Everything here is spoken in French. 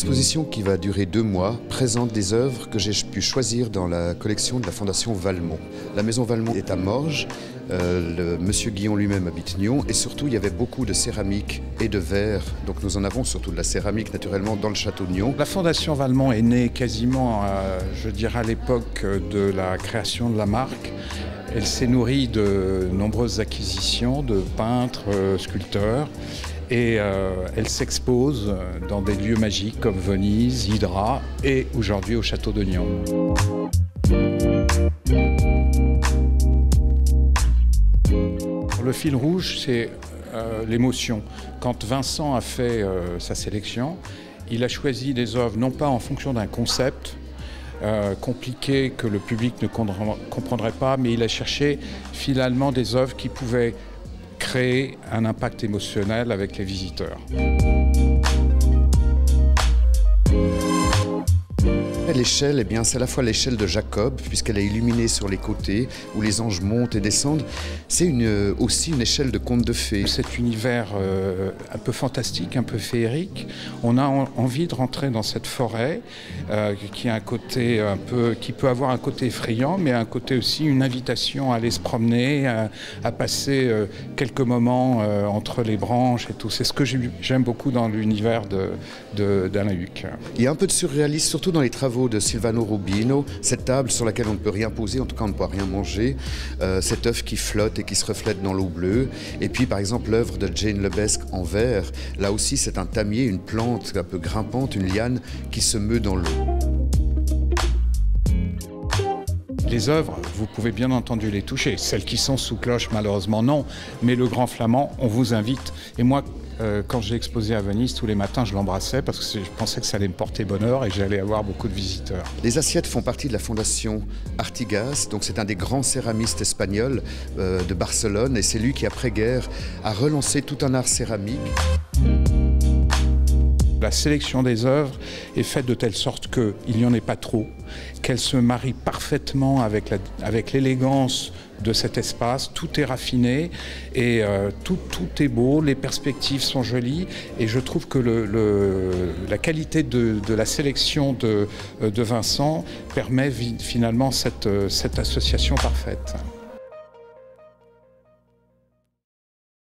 L'exposition, qui va durer 2 mois, présente des œuvres que j'ai pu choisir dans la collection de la Fondation Valmont. La maison Valmont est à Morges, monsieur Guillon lui-même habite Nyon, et surtout il y avait beaucoup de céramique et de verre, donc nous en avons surtout de la céramique naturellement dans le château de Nyon. La Fondation Valmont est née quasiment, je dirais, à l'époque de la création de la marque. Elle s'est nourrie de nombreuses acquisitions de peintres, sculpteurs, et elle s'expose dans des lieux magiques comme Venise, Hydra et aujourd'hui au château de Nyon. Le fil rouge, c'est l'émotion. Quand Vincent a fait sa sélection, il a choisi des œuvres non pas en fonction d'un concept compliqué que le public ne comprendrait pas, mais il a cherché finalement des œuvres qui pouvaient créer un impact émotionnel avec les visiteurs. L'échelle, c'est à la fois l'échelle de Jacob, puisqu'elle est illuminée sur les côtés, où les anges montent et descendent. C'est aussi une échelle de conte de fées. Cet univers un peu fantastique, un peu féerique, on a envie de rentrer dans cette forêt qui a un côté qui peut avoir un côté effrayant, mais un côté aussi une invitation à aller se promener, à passer quelques moments entre les branches et tout. C'est ce que j'aime beaucoup dans l'univers d'Alain Huc. Il y a un peu de surréalisme, surtout dans les travaux de Silvano Rubino, cette table sur laquelle on ne peut rien poser, en tout cas on ne peut rien manger, cet œuf qui flotte et qui se reflète dans l'eau bleue, et puis par exemple l'œuvre de Jane Lebesgue en verre, là aussi c'est un tamier, une plante un peu grimpante, une liane qui se meut dans l'eau. Les œuvres, vous pouvez bien entendu les toucher. Celles qui sont sous cloche, malheureusement non, mais le Grand Flamand, on vous invite. Et moi, quand j'ai exposé à Venise, tous les matins, je l'embrassais parce que je pensais que ça allait me porter bonheur et j'allais avoir beaucoup de visiteurs. Les assiettes font partie de la fondation Artigas, donc c'est un des grands céramistes espagnols de Barcelone, et c'est lui qui, après-guerre, a relancé tout un art céramique. La sélection des œuvres est faite de telle sorte qu'il n'y en ait pas trop, qu'elle se marie parfaitement avec l'élégance de cet espace. Tout est raffiné et tout est beau, les perspectives sont jolies, et je trouve que la qualité de la sélection de Vincent permet finalement cette association parfaite.